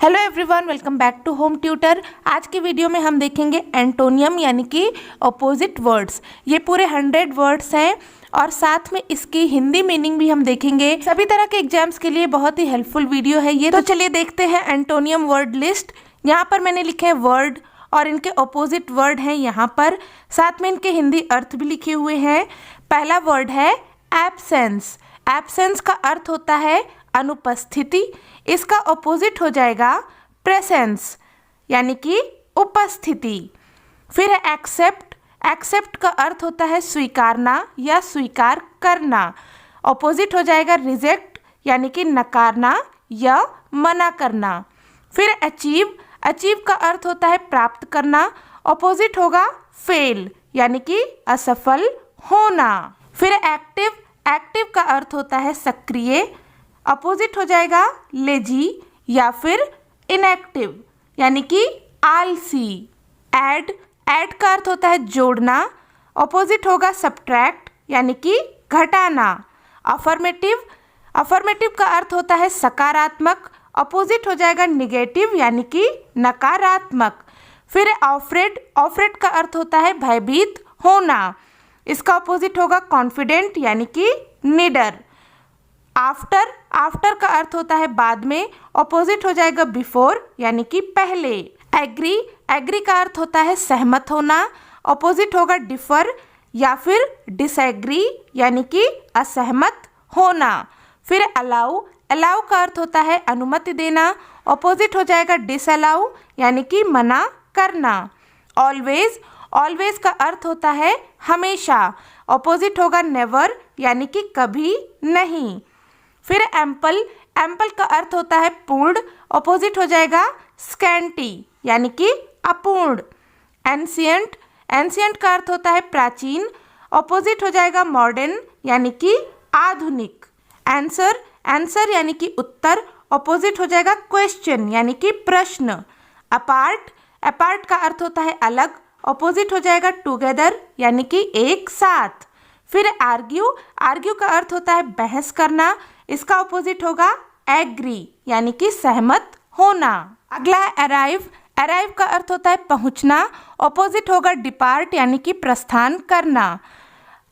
Hello everyone, welcome back to home tutor. आज की video में हम देखेंगे एंटोनियम यानी कि ऑपोजिट वर्ड्स। ये पूरे 100 वर्ड्स हैं और साथ में इसकी हिंदी मीनिंग भी हम देखेंगे। सभी तरह के एग्जाम्स के लिए बहुत ही हेल्पफुल वीडियो है ये। तो चलिए देखते हैं एंटोनियम वर्ड लिस्ट। यहाँ पर मैंने लिखे हैं वर्ड और इनके ऑपोजिट वर्ड हैं यहाँ पर, साथ में इनके हिंदी अर्थ भी लिखे हुए हैं। पहला वर्ड है एब्सेंस। एब्सेंस का अर्थ होता है अनुपस्थिति। इसका ऑपोजिट हो जाएगा प्रेजेंस यानी कि उपस्थिति। फिर है एक्सेप्ट। एक्सेप्ट का अर्थ होता है स्वीकारना या स्वीकार करना। ऑपोजिट हो जाएगा रिजेक्ट यानी कि नकारना या मना करना। फिर अचीव। अचीव का अर्थ होता है प्राप्त करना। ऑपोजिट होगा फेल यानी कि असफल होना। फिर एक्टिव। एक्टिव का अर्थ होता है सक्रिय। अपोजिट हो जाएगा लेजी या फिर इनएक्टिव यानी कि आलसी। ऐड। ऐड का अर्थ होता है जोड़ना। अपोजिट होगा सब्ट्रैक्ट यानी कि घटाना। अफर्मेटिव। अफर्मेटिव का अर्थ होता है सकारात्मक। अपोजिट हो जाएगा निगेटिव यानी कि नकारात्मक। फिर ऑफ्रेड। ऑफ्रेड का अर्थ होता है भयभीत होना। इसका अपोजिट होगा कॉन्फिडेंट यानी कि निडर। आफ्टर। आफ्टर का अर्थ होता है बाद में। ऑपोजिट हो जाएगा बिफोर यानी कि पहले। एग्री। एग्री का अर्थ होता है सहमत होना। ऑपोजिट होगा डिफर या फिर डिसएग्री यानी कि असहमत होना। फिर अलाउ। अलाउ का अर्थ होता है अनुमति देना। ऑपोजिट हो जाएगा डिसअलाउ यानी कि मना करना। ऑलवेज। ऑलवेज का अर्थ होता है हमेशा। ऑपोजिट होगा नेवर यानी कि कभी नहीं। फिर एम्पल। एम्पल का अर्थ होता है पूर्ण। ऑपोजिट हो जाएगा स्कैंटी यानी कि अपूर्ण। एंशियंट। एंशियंट का अर्थ होता है प्राचीन। ऑपोजिट हो जाएगा मॉडर्न यानी कि आधुनिक। आंसर। आंसर यानी कि उत्तर। ऑपोजिट हो जाएगा क्वेश्चन यानी कि प्रश्न। अपार्ट। अपार्ट का अर्थ होता है अलग। ऑपोजिट हो जाएगा टुगेदर यानी कि एक साथ। फिर आर्ग्यू। आर्ग्यू का अर्थ होता है बहस करना। इसका ऑपोजिट होगा एग्री यानी कि सहमत होना। अगला है अराइव। अराइव का अर्थ होता है पहुंचना। ऑपोजिट होगा डिपार्ट यानी कि प्रस्थान करना।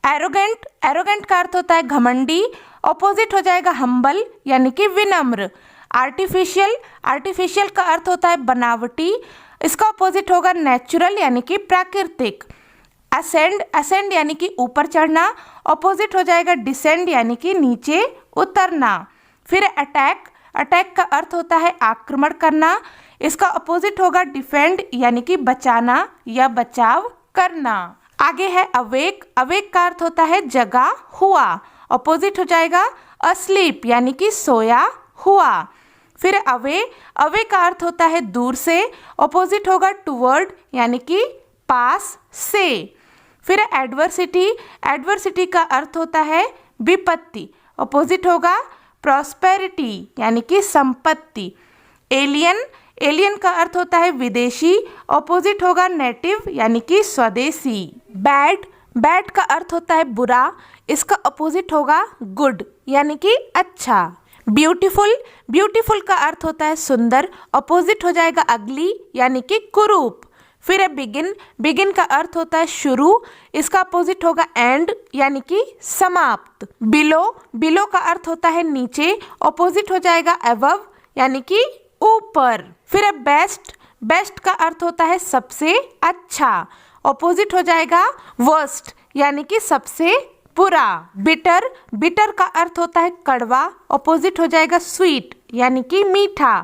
एरोगेंट। एरोगेंट का अर्थ होता है घमंडी। ऑपोजिट हो जाएगा हम्बल यानी कि विनम्र। आर्टिफिशियल। आर्टिफिशियल का अर्थ होता है बनावटी। इसका ऑपोजिट होगा नेचुरल यानी कि प्राकृतिक। असेंड। असेंड यानी कि ऊपर चढ़ना। ऑपोजिट हो जाएगा डिसेंड यानी कि नीचे उतरना। फिर अटैक। अटैक का अर्थ होता है आक्रमण करना। इसका ऑपोजिट होगा डिफेंड यानी कि बचाना या बचाव करना। आगे है अवेक। अवेक का अर्थ होता है जगा हुआ। ऑपोजिट हो जाएगा अस्लीप यानी कि सोया हुआ। फिर अवे। अवे का अर्थ होता है दूर से। ऑपोजिट होगा टुवर्ड यानी कि पास से। फिर एडवर्सिटी। एडवर्सिटी का अर्थ होता है विपत्ति। ऑपोजिट होगा प्रॉस्पेरिटी यानी कि संपत्ति। एलियन। एलियन का अर्थ होता है विदेशी। ऑपोजिट होगा नेटिव यानी कि स्वदेशी। बैड। बैड का अर्थ होता है बुरा। इसका ऑपोजिट होगा गुड यानी कि अच्छा। ब्यूटीफुल। ब्यूटीफुल का अर्थ होता है सुंदर। ऑपोजिट हो जाएगा अगली यानी कि कुरूप। फिर है बिगिन। बिगिन का अर्थ होता है शुरू। इसका अपोजिट होगा एंड यानी कि समाप्त। बिलो। बिलो का अर्थ होता है नीचे। ऑपोजिट हो जाएगा अबव यानी कि ऊपर। फिर है बेस्ट। बेस्ट का अर्थ होता है सबसे अच्छा। ऑपोजिट हो जाएगा वर्स्ट यानी कि सबसे बुरा। बिटर। बिटर का अर्थ होता है कड़वा। ऑपोजिट हो जाएगा स्वीट यानी कि मीठा।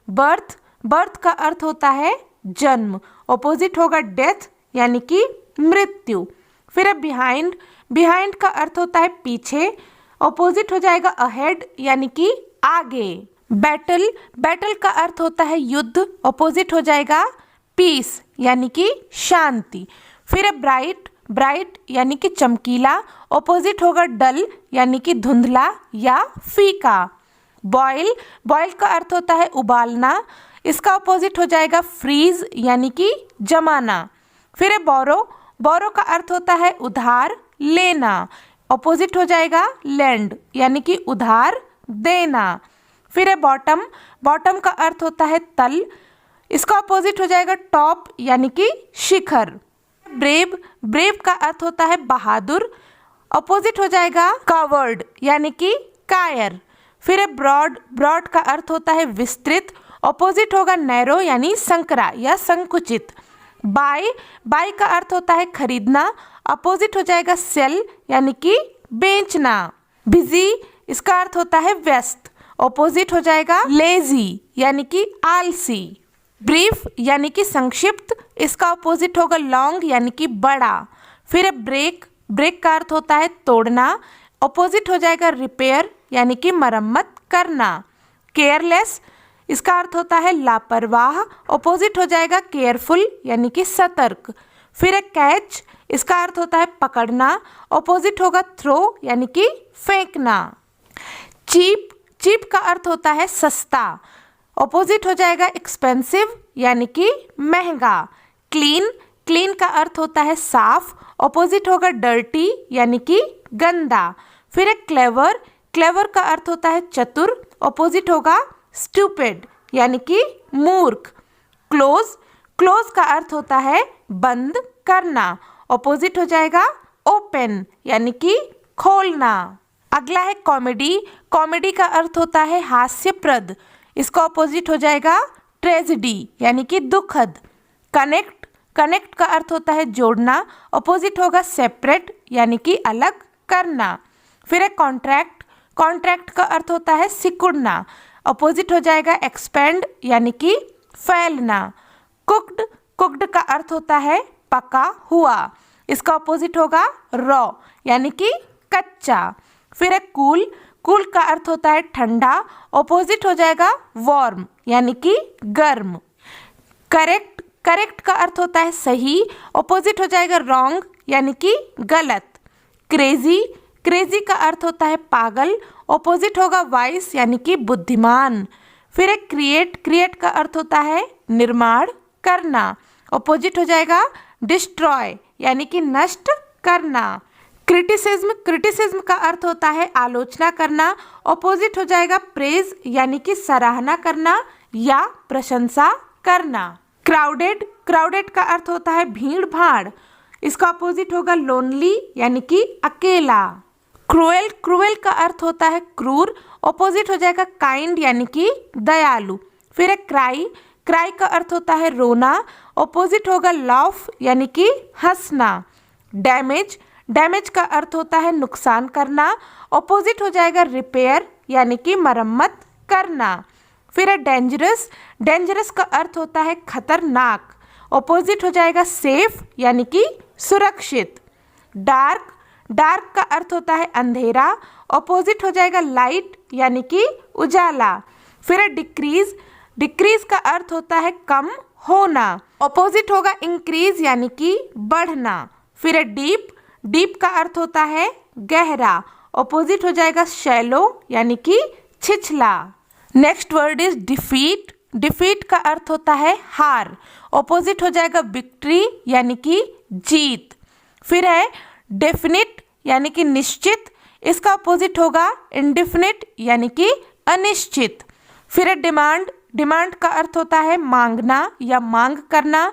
बर्थ। बर्थ का अर्थ होता है जन्म। ऑपोजिट होगा डेथ यानी कि मृत्यु। फिर है बिहाइंड। बिहाइंड का अर्थ होता है पीछे। ऑपोजिट हो जाएगा अहेड यानी कि आगे। बैटल। बैटल का अर्थ होता है युद्ध। ऑपोजिट हो जाएगा पीस यानी कि शांति। फिर है ब्राइट। ब्राइट यानी कि चमकीला। ऑपोजिट होगा डल यानी कि धुंधला या फीका। बॉयल। बॉयल का अर्थ होता है उबालना। इसका ऑपोजिट हो जाएगा फ्रीज यानी कि जमाना। फिर है बोरो। बोरो का अर्थ होता है उधार लेना। ऑपोजिट हो जाएगा लैंड यानी कि उधार देना। फिर है बॉटम, बॉटम का अर्थ होता है तल, इसका अपोजिट हो जाएगा टॉप यानी कि शिखर। ब्रेव, ब्रेव का अर्थ होता है बहादुर, अपोजिट हो जाएगा कावर्ड यानी कि कायर। फिर है ब्रॉड, ब्रॉड का अर्थ होता है विस्तृत, अपोजिट होगा नैरो यानी संकरा या संकुचित। बाय, बाय का अर्थ होता है खरीदना, अपोजिट हो जाएगा सेल यानी कि बेचना। बिजी, इसका अर्थ होता है व्यस्त, अपोजिट हो जाएगा लेजी यानी कि आलसी। ब्रीफ यानी कि संक्षिप्त, इसका अपोजिट होगा लॉन्ग यानी कि बड़ा। फिर है ब्रेक, ब्रेक का अर्थ होता है तोड़ना, अपोजिट हो जाएगा रिपेयर यानी कि मरम्मत करना। केयरलेस, इसका अर्थ होता है लापरवाह, अपोजिट हो जाएगा केयरफुल यानी कि सतर्क। फिर है कैच, इसका अर्थ होता है पकड़ना, अपोजिट होगा थ्रो यानी कि फेंकना। चीप, चीप का अर्थ होता है सस्ता, अपोजिट हो जाएगा एक्सपेंसिव यानी कि महंगा। क्लीन, क्लीन का अर्थ होता है साफ, अपोजिट होगा डर्टी यानी कि गंदा। फिर है क्लेवर, क्लेवर का अर्थ होता है चतुर, अपोजिट होगा स्टूपिड यानी कि मूर्ख। क्लोज, क्लोज का अर्थ होता है बंद करना, अपोजिट हो जाएगा ओपन यानी कि खोलना। अगला है कॉमेडी, कॉमेडी का अर्थ होता है हास्यप्रद, इसका अपोजिट हो जाएगा ट्रेजेडी यानी कि दुखद। कनेक्ट, कनेक्ट का अर्थ होता है जोड़ना, अपोजिट होगा सेपरेट यानी कि अलग करना। फिर है कॉन्ट्रैक्ट, कॉन्ट्रैक्ट का अर्थ होता है सिकुड़ना, अपोजिट हो जाएगा एक्सपेंड यानी कि फैलना। कुक्ड, कुक्ड का अर्थ होता है पका हुआ, इसका अपोजिट होगा रॉ यानी कि कच्चा। फिर है कूल, कूल का अर्थ होता है ठंडा, अपोजिट हो जाएगा वार्म यानी कि गर्म। करेक्ट, करेक्ट का अर्थ होता है सही, अपोजिट हो जाएगा रॉन्ग यानी कि गलत। क्रेजी, क्रेजी का अर्थ होता है पागल, अपोजिट होगा वाइस यानी कि बुद्धिमान। फिर है क्रिएट, क्रिएट का अर्थ होता है निर्माण करना, अपोजिट हो जाएगा डिस्ट्रॉय यानी कि नष्ट करना। क्रिटिसिज्म, क्रिटिसिज्म का अर्थ होता है आलोचना करना, अपोजिट हो जाएगा प्रेज यानी कि सराहना करना या प्रशंसा करना। क्राउडेड, क्राउडेड का अर्थ होता है भीड़ भाड़, इसका अपोजिट होगा लोनली यानी कि अकेला। क्रूएल, क्रूएल का अर्थ होता है क्रूर, अपोजिट हो जाएगा काइंड यानी कि दयालु। फिर है क्राई, क्राई का अर्थ होता है रोना, अपोजिट होगा लाफ यानी कि हंसना। डैमेज, डैमेज का अर्थ होता है नुकसान करना, अपोजिट हो जाएगा रिपेयर यानी कि मरम्मत करना। फिर है डेंजरस, डेंजरस का अर्थ होता है खतरनाक, अपोजिट हो जाएगा सेफ यानी कि सुरक्षित। डार्क, डार्क का अर्थ होता है अंधेरा, अपोजिट हो जाएगा लाइट यानी कि उजाला। फिर है डिक्रीज, डिक्रीज का अर्थ होता है कम होना, अपोजिट होगा इंक्रीज यानी कि बढ़ना। फिर है डीप, डीप का अर्थ होता है गहरा, अपोजिट हो जाएगा शैलो यानी कि छिछला। Next word is defeat, defeat का अर्थ होता है हार, अपोजिट हो जाएगा विक्ट्री यानी कि जीत। फिर है डेफिनिट यानी कि निश्चित, इसका अपोजिट होगा इंडेफिनिट यानी कि अनिश्चित। फिर है डिमांड, डिमांड का अर्थ होता है मांगना या मांग करना,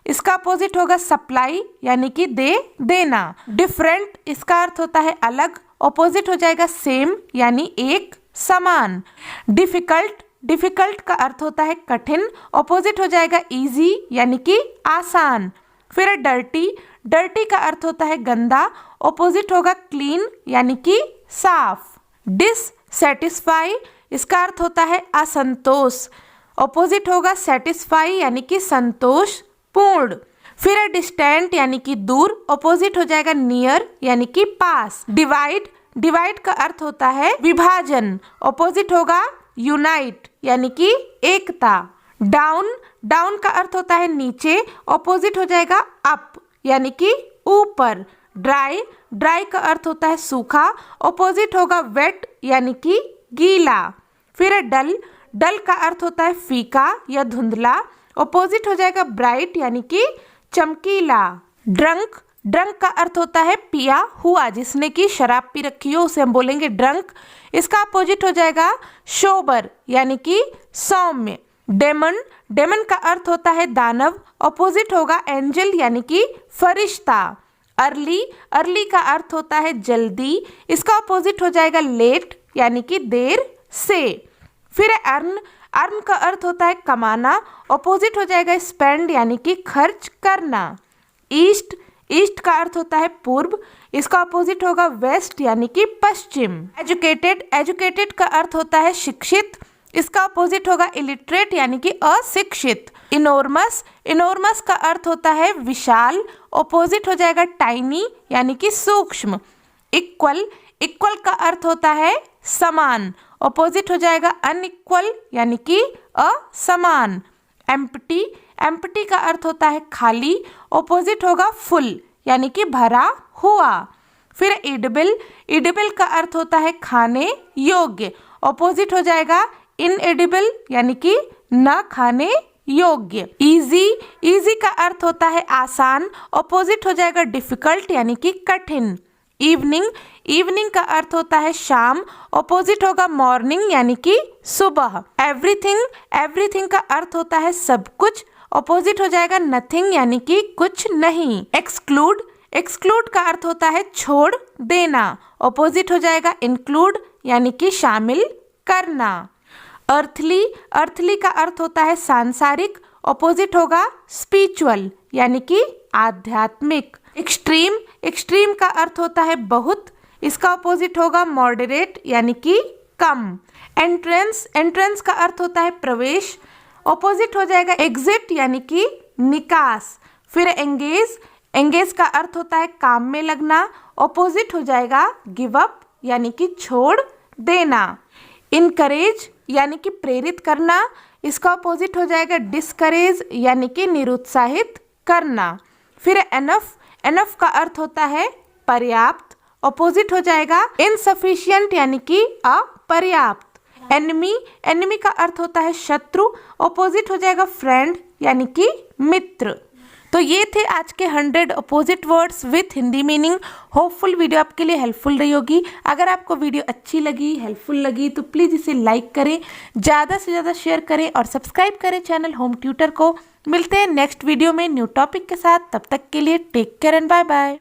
इसका अपोजिट होगा सप्लाई यानी कि दे देना। डिफरेंट, इसका अर्थ होता है अलग, अपोजिट हो जाएगा सेम यानी एक समान। डिफिकल्ट, डिफिकल्ट का अर्थ होता है कठिन, अपोजिट हो जाएगा इजी यानी कि आसान। फिर है डर्टी, डर्टी का अर्थ होता है गंदा, अपोजिट होगा क्लीन यानी कि साफ। डिससैटिस्फाई, इसका अर्थ होता है असंतोष, अपोजिट होगा सेटिस्फाई यानी कि संतोष पूर्ण। फिर है डिस्टेंट यानी कि दूर, अपोजिट हो जाएगा नियर यानी कि पास। डिवाइड, डिवाइड का अर्थ होता है विभाजन, अपोजिट होगा यूनाइट यानी कि एकता। डाउन, डाउन का अर्थ होता है नीचे, अपोजिट हो जाएगा अप यानी कि ऊपर। ड्राई, ड्राई का अर्थ होता है सूखा, अपोजिट होगा वेट यानी कि गीला। फिर है डल, डल का अर्थ होता है फीका या धुंधला, अपोजिट हो जाएगा ब्राइट यानी कि चमकीला। ड्रंक, ड्रंक का अर्थ होता है पिया हुआ, जिसने की शराब पी रखी हो उसे हम बोलेंगे ड्रंक। इसका अपोजिट हो जाएगा सोबर यानी कि सौम्य। डेमन, डेमन का अर्थ होता है दानव, अपोजिट होगा एंजल यानी कि फरिश्ता। अर्ली, अर्ली का अर्थ होता है जल्दी, इसका अपोजिट हो जाएगा लेट यानी कि देर से। फिर अर्न, अर्न का अर्थ होता है कमाना, अपोजिट हो जाएगा स्पेंड यानी कि खर्च करना। ईस्ट, ईस्ट का अर्थ होता है पूर्व, इसका अपोजिट होगा वेस्ट यानी कि पश्चिम। एजुकेटेड, एजुकेटेड का अर्थ होता है शिक्षित, इसका अपोजिट होगा इलिटरेट यानी कि अशिक्षित। इनोर्मस, इनोर्मस का अर्थ होता है विशाल, अपोजिट हो जाएगा टाइनी यानी कि सूक्ष्म। इक्वल, इक्वल का अर्थ होता है समान, अपोजिट हो जाएगा अनइक्वल यानी कि असमान। एम्प्टी, एम्प्टी का अर्थ होता है खाली, अपोजिट होगा फुल यानी कि भरा हुआ। फिर एडिबल, एडिबल का अर्थ होता है खाने योग्य, अपोजिट हो जाएगा इनएडिबल यानी कि न खाने योग्य। इजी, इजी का अर्थ होता है आसान, अपोजिट हो जाएगा डिफिकल्ट यानी कि कठिन। इवनिंग, इवनिंग का अर्थ होता है शाम, अपोजिट होगा मॉर्निंग यानी कि सुबह। एवरीथिंग, एवरीथिंग का अर्थ होता है सब कुछ, अपोजिट हो जाएगा नथिंग यानी कि कुछ नहीं। एक्सक्लूड, एक्सक्लूड का अर्थ होता है छोड़ देना, अपोजिट हो जाएगा इंक्लूड यानी कि शामिल करना। अर्थली, अर्थली का अर्थ होता है सांसारिक, अपोजिट होगा स्पिरिचुअल यानी कि आध्यात्मिक। एक्सट्रीम, एक्सट्रीम का अर्थ होता है बहुत, इसका अपोजिट होगा मॉडरेट यानी कि कम। एंट्रेंस, एंट्रेंस का अर्थ होता है प्रवेश, अपोजिट हो जाएगा एग्जिट यानी कि निकास। फिर एंगेज, एंगेज का अर्थ होता है काम में लगना, अपोजिट हो जाएगा गिव अप यानी कि छोड़ देना। इनकरेज यानी कि प्रेरित करना, इसका अपोजिट हो जाएगा डिस्करेज यानी कि निरुत्साहित करना। फिर एनफ, एनफ का अर्थ होता है पर्याप्त, अपोजिट हो जाएगा इनसफिशिएंट यानी कि अपर्याप्त। एनिमी, एनिमी का अर्थ होता है शत्रु, अपोजिट हो जाएगा फ्रेंड यानी कि मित्र। तो ये थे आज के 100 opposite words with Hindi meaning. Hopeful video आपके लिए हेल्पफुल रही होगी। अगर आपको वीडियो अच्छी लगी, हेल्पफुल लगी तो प्लीज़ इसे लाइक करें, ज़्यादा से ज़्यादा शेयर करें और सब्सक्राइब करें चैनल होम ट्यूटर को। मिलते हैं नेक्स्ट वीडियो में न्यू टॉपिक के साथ, तब तक के लिए take care and bye bye.